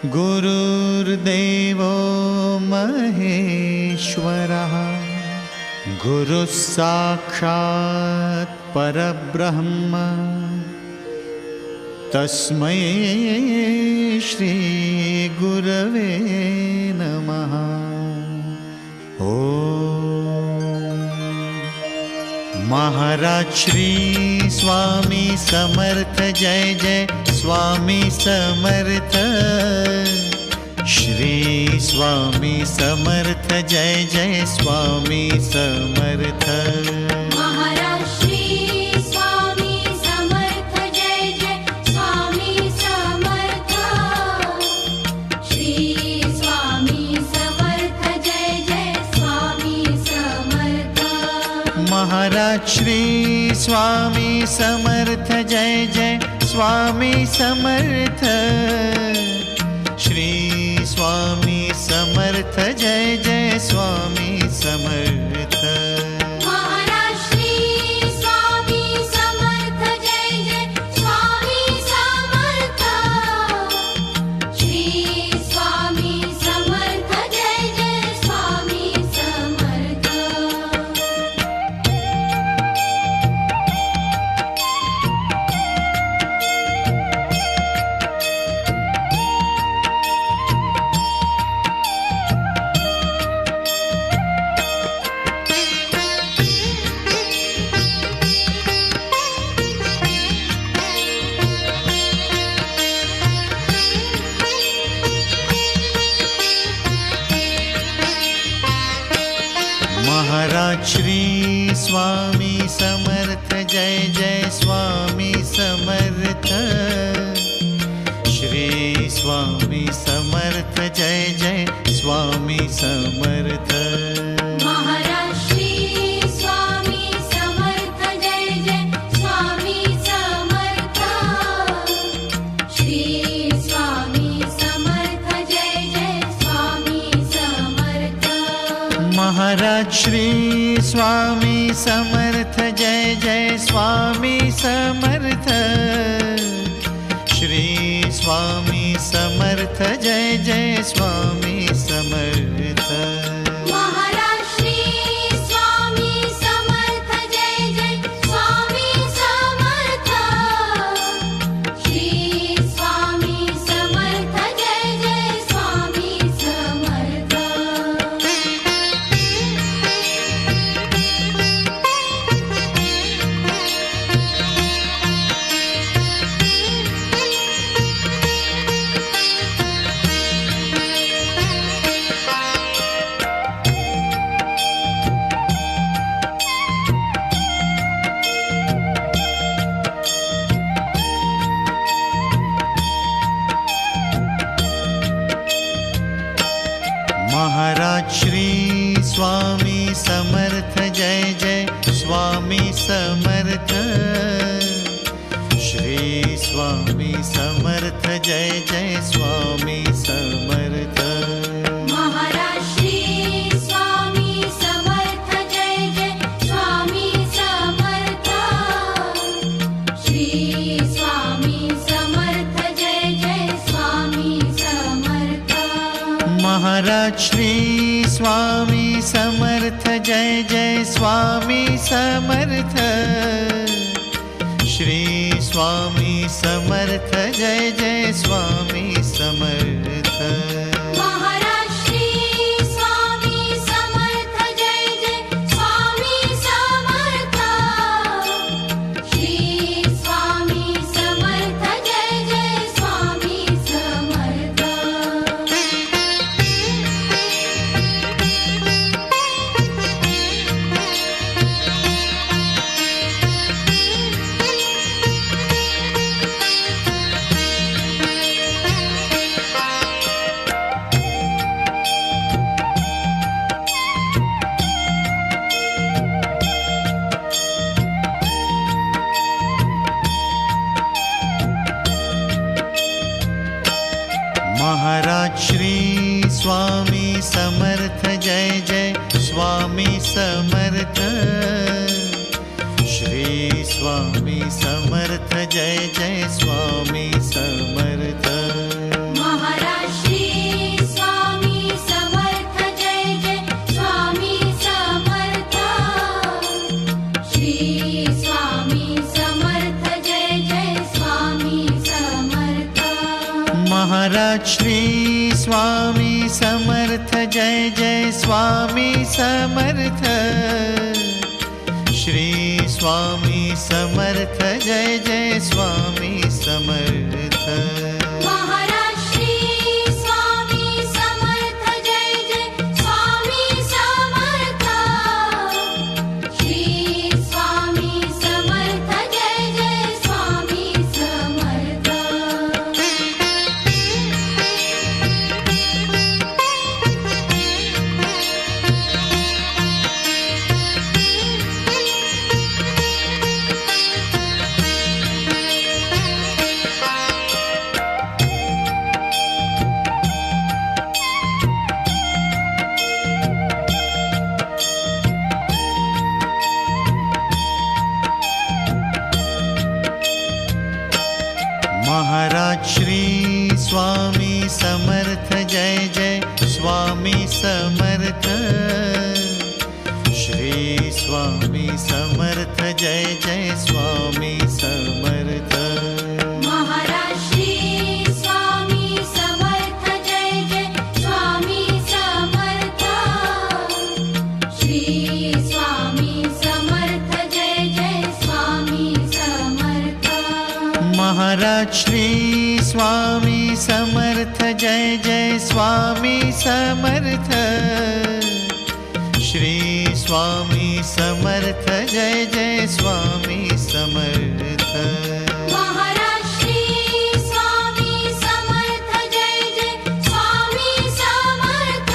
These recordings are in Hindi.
गुरुर्देवो महेश्वरः गुरुः साक्षात् परब्रह्म तस्मै श्री गुरवे नमः। महाराज श्री स्वामी समर्थ जय जय स्वामी समर्थ। श्री स्वामी समर्थ जय जय स्वामी समर्थ। महाराज श्री स्वामी समर्थ जय जय स्वामी समर्थ। श्री स्वामी समर्थ जय जय स्वामी समर्थ। महाराज श्री स्वामी समर्थ जय जय स्वामी समर्थ। श्री स्वामी समर्थ जय जय स्वामी समर्थ। महाराज श्री स्वामी समर्थ जय जय स्वामी समर्थ। श्री स्वामी समर्थ जय जय स्वामी समर्थ। महाराज श्री स्वामी समर्थ जय जय स्वामी समर्थ। श्री स्वामी समर्थ जय जय स्वामी समर्थ। महाराज श्री स्वामी समर्थ जय जय स्वामी समर्थ। श्री स्वामी समर्थ जय जय स्वामी समर्थ। महाराज श्री स्वामी समर्थ जय जय स्वामी समर्थ। श्री स्वामी समर्थ जय जय स्वामी समर्थ। महाराज श्री स्वामी समर्थ जय जय स्वामी समर्थ। श्री स्वामी समर्थ जय जय स्वामी समर्थ। महाराज श्री स्वामी समर्थ जय जय स्वामी समर्थ। श्री स्वामी समर्थ जय जय स्वामी समर्थ। महाराज श्री स्वामी समर्थ जय जय स्वामी समर्थ। श्री स्वामी समर्थ जय जय स्वामी समर्थ। महाराज श्री स्वामी समर्थ जय जय स्वामी समर्थ। श्री स्वामी समर्थ जय जय स्वामी समर्थ। महाराज श्री स्वामी समर्थ जय जय स्वामी समर्थ। श्री स्वामी समर्थ जय जय स्वामी समर्थ। महाराज श्री स्वामी समर्थ जय जय स्वामी समर्थ। श्री स्वामी समर्थ जय जय स्वामी समर्थ। महाराज महाराज श्री स्वामी समर्थ जय जय स्वामी समर्थ। श्री स्वामी समर्थ जय जय स्वामी समर्थ। महाराज श्री स्वामी समर्थ जय जय स्वामी समर्थ। श्री स्वामी समर्थ जय जय स्वामी समर्थ। महाराज श्री स्वामी समर्थ जय जय स्वामी समर्थ। श्री स्वामी समर्थ जय जय स्वामी समर्थ। महाराज श्री स्वामी समर्थ जय जय स्वामी समर्थ। श्री स्वामी समर्थ जय जय स्वामी समर्थ। महाराज श्री स्वामी समर्थ जय जय स्वामी समर्थ। श्री स्वामी समर्थ जय जय स्वामी समर्थ। महाराज श्री स्वामी समर्थ जय जय स्वामी समर्थ।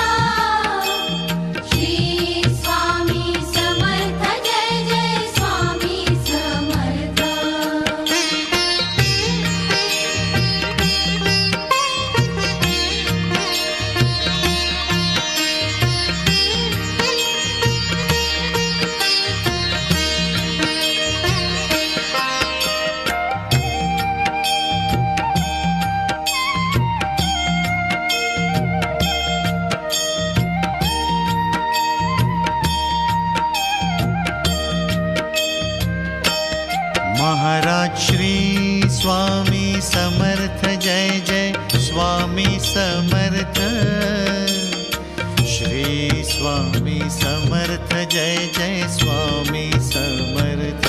श्री स्वामी समर्थ जय जय स्वामी समर्थ। महाराज श्री स्वामी समर्थ जय जय स्वामी समर्थ। श्री स्वामी समर्थ जय जय स्वामी समर्थ।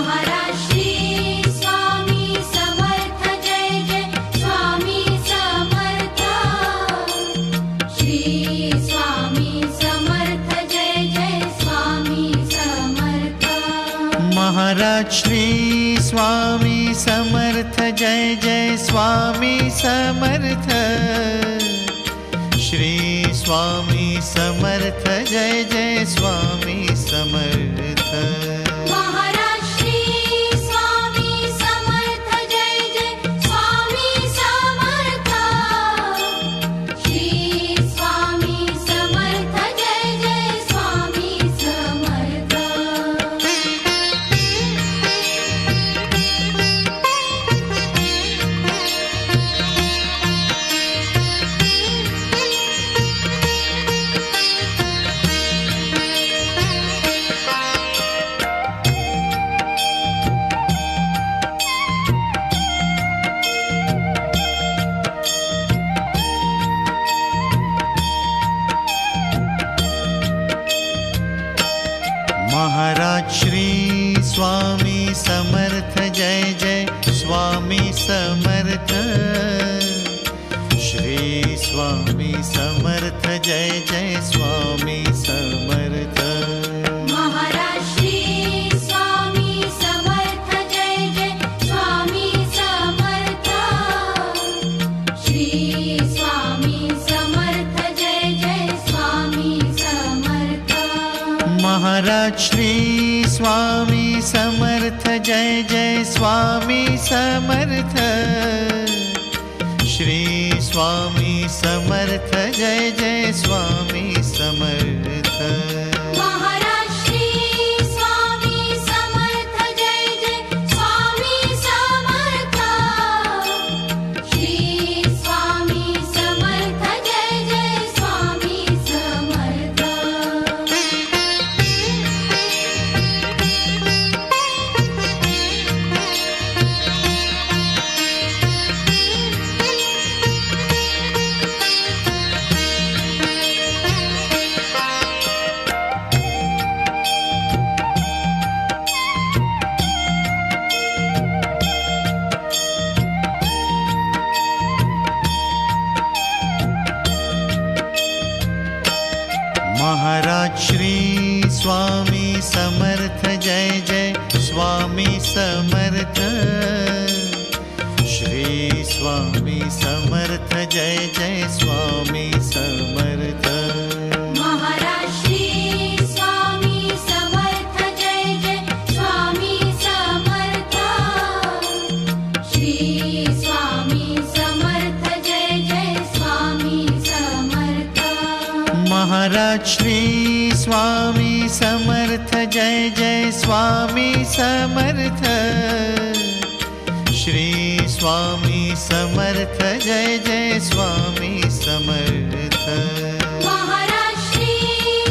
महाराज श्री स्वामी समर्थ जय जय स्वामी समर्थ। श्री स्वामी समर्थ जय जय स्वामी समर्थ। महाराज श्री स्वामी समर्थ जय जय स्वामी समर्थ। श्री स्वामी समर्थ जय जय स्वामी समर्थ। महाराज श्री स्वामी समर्थ जय जय स्वामी समर्थ। श्री स्वामी समर्थ जय जय स्वामी समर्थ। महाराज श्री स्वामी समर्थ जय जय स्वामी समर्थ। श्री स्वामी समर्थ जय जय स्वामी समर्थ। महाराज श्री स्वामी समर्थ जय जय स्वामी समर्थ। श्री स्वामी समर्थ जय जय स्वामी समर्थ। महाराज श्री स्वामी समर्थ जय जय स्वामी समर्थ। श्री स्वामी समर्थ जय जय स्वामी समर्थ। महाराज श्री स्वामी समर्थ जय जय स्वामी समर्थ। श्री स्वामी समर्थ जय जय स्वामी समर्थ। जय जय स्वामी समर्थ। महाराज श्री स्वामी समर्थ जय जय स्वामी समर्थ। श्री स्वामी समर्थ जय जय स्वामी समर्थ। महाराज श्री स्वामी समर्थ जय जय स्वामी समर्थ। श्री स्वामी समर्थ जय जय स्वामी समर्थ। महाराज श्री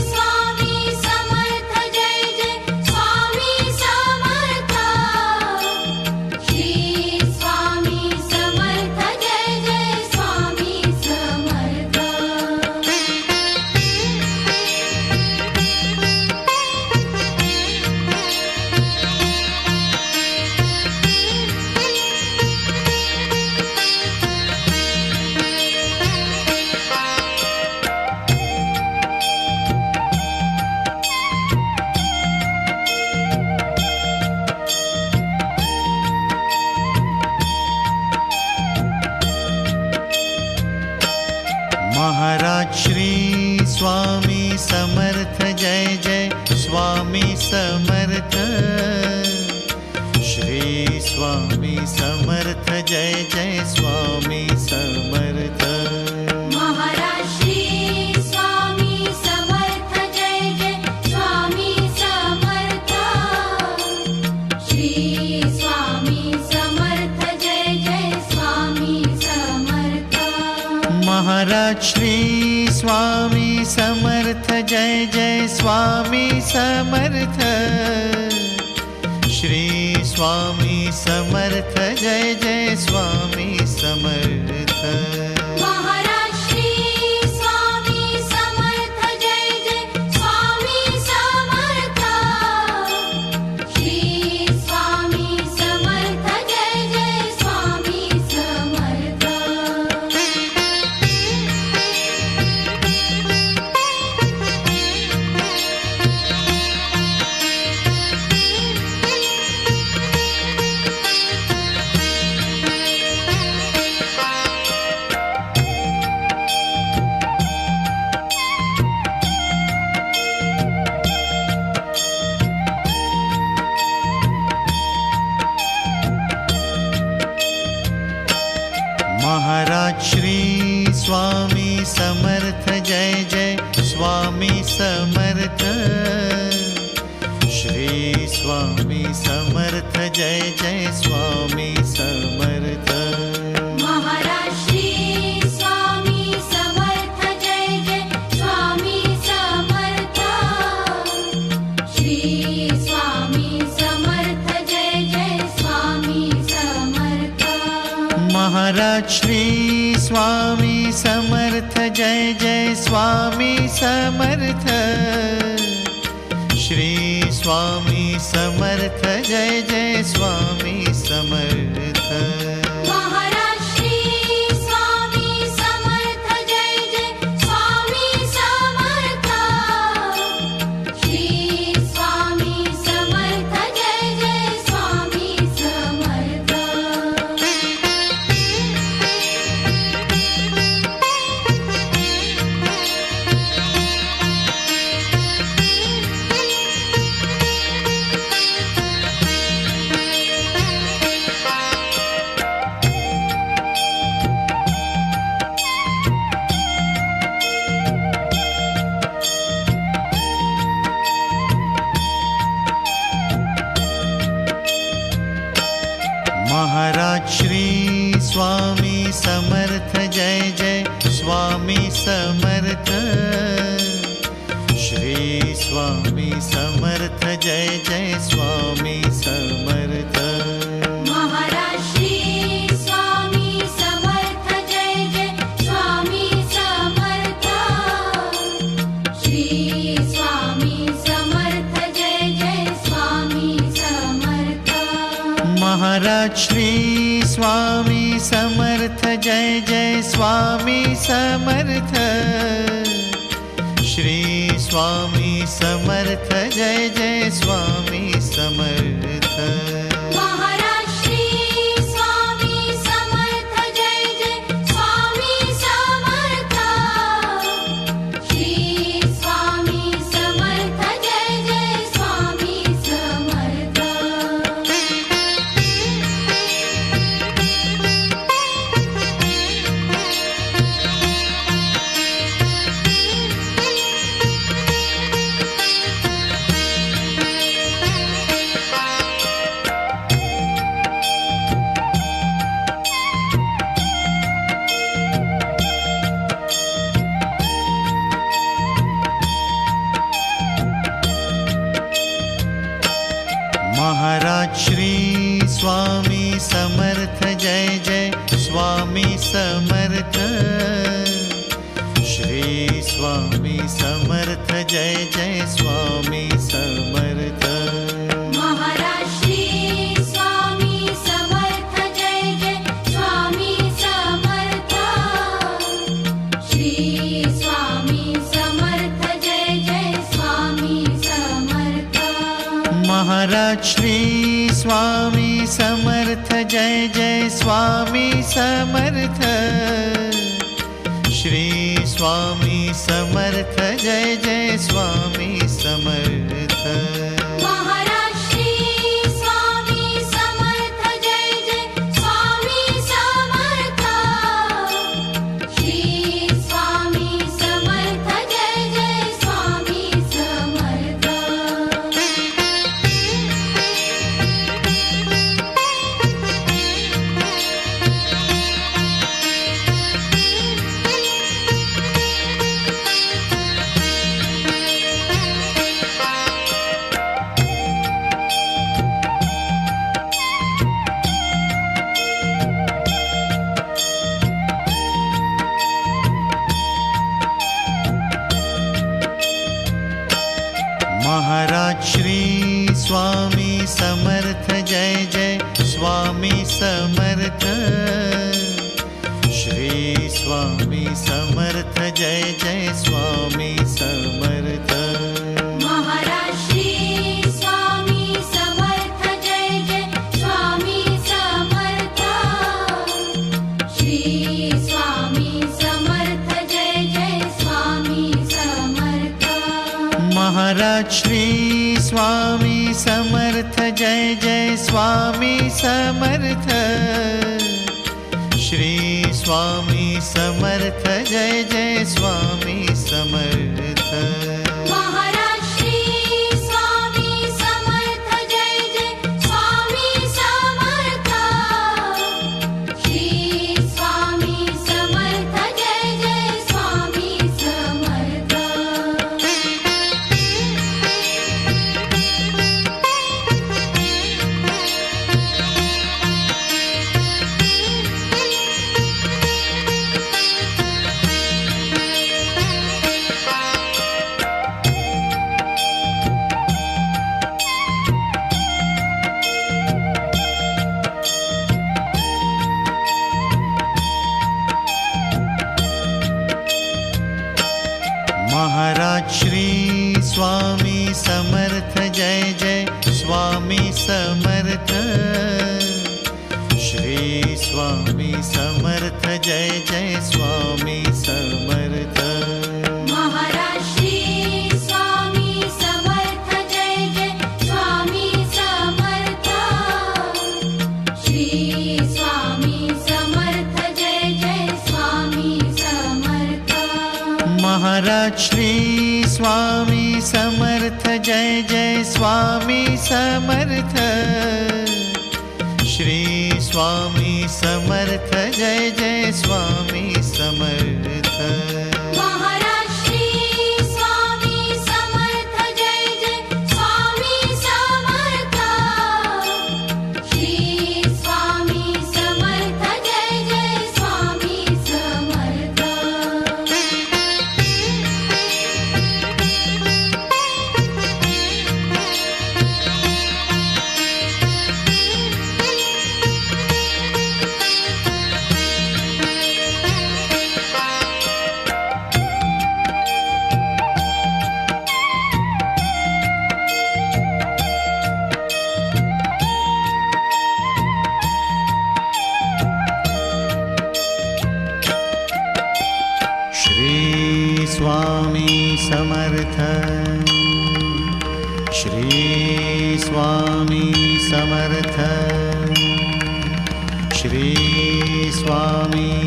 स्वामी समर्थ जय जय स्वामी समर्थ। श्री स्वामी समर्थ जय जय स्वामी समर्थ। महाराज श्री स्वामी समर्थ जय जय स्वामी समर्थ। श्री स्वामी समर्थ जय जय स्वामी समर्थ। महाराज श्री स्वामी समर्थ जय जय स्वामी समर्थ। श्री स्वामी समर्थ जय जय स्वामी समर्थ। महाराज श्री स्वामी समर्थ जय जय स्वामी समर्थ। श्री स्वामी समर्थ जय जय स्वामी समर्थ। महाराज श्री स्वामी समर्थ जय जय स्वामी समर्थ। श्री स्वामी समर्थ जय जय स्वामी समर्थ। महाराज श्री स्वामी समर्थ जय जय स्वामी समर्थ। श्री स्वामी समर्थ जय जय स्वामी समर्थ। महाराज श्री स्वामी समर्थ जय जय स्वामी समर्थ। श्री स्वामी समर्थ जय जय स्वामी समर्थ। महाराज श्री स्वामी समर्थ जय जय स्वामी समर्थ। श्री स्वामी समर्थ जय जय स्वामी समर्थ। महाराज श्री स्वामी समर्थ जय जय स्वामी समर्थ। श्री स्वामी समर्थ जय जय स्वामी समर्थ। महाराज श्री स्वामी समर्थ जय जय स्वामी समर्थ। श्री स्वामी समर्थ जय जय स्वामी समर्थ। महाराज श्री स्वामी समर्थ जय जय स्वामी समर्थ। श्री स्वामी समर्थ जय जय स्वामी समर्थ। महाराज श्री स्वामी समर्थ जय जय स्वामी समर्थ। श्री स्वामी समर्थ जय जय स्वामी समर्थ। महाराज श्री स्वामी समर्थ जय जय स्वामी महाराज श्री स्वामी समर्थ जय जय स्वामी समर्थ। श्री स्वामी समर्थ जय जय स्वामी समर्थ। महाराज श्री स्वामी समर्थ जय जय स्वामी समर्थ। श्री स्वामी समर्थ जय जय स्वामी समर्थ। महाराज श्री स्वामी समर्थ जय जय स्वामी समर्थ। श्री स्वामी समर्थ जय जय स्वामी समर्थ। महाराज श्री स्वामी समर्थ जय जय स्वामी समर्थ। श्री स्वामी समर्थ जय जय स्वामी समर्थ। महाराज श्री स्वामी समर्थ जय जय स्वामी समर्थ। श्री स्वामी समर्थ जय जय स्वामी समर्थ। महाराज श्री स्वामी समर्थ जय जय स्वामी समर्थ। श्री स्वामी समर्थ जय जय स्वामी समर्थ। महाराज श्री स्वामी समर्थ जय जय स्वामी समर्थ। श्री स्वामी समर्थ जय जय स्वामी समर्थ। महाराज श्री स्वामी समर्थ जय जय स्वामी समर्थ। श्री स्वामी समर्थ जय जय स्वामी समर्थ। महाराज श्री स्वामी समर्थ जय जय स्वामी समर्थ। श्री स्वामी समर्थ जय जय स्वामी समर्थ। महाराज श्री स्वामी समर्थ जय जय स्वामी समर्थ। श्री स्वामी समर्थ जय जय स्वामी समर्थ। श्री स्वामी समर्थ। श्री स्वामी समर्थ। श्री स्वामी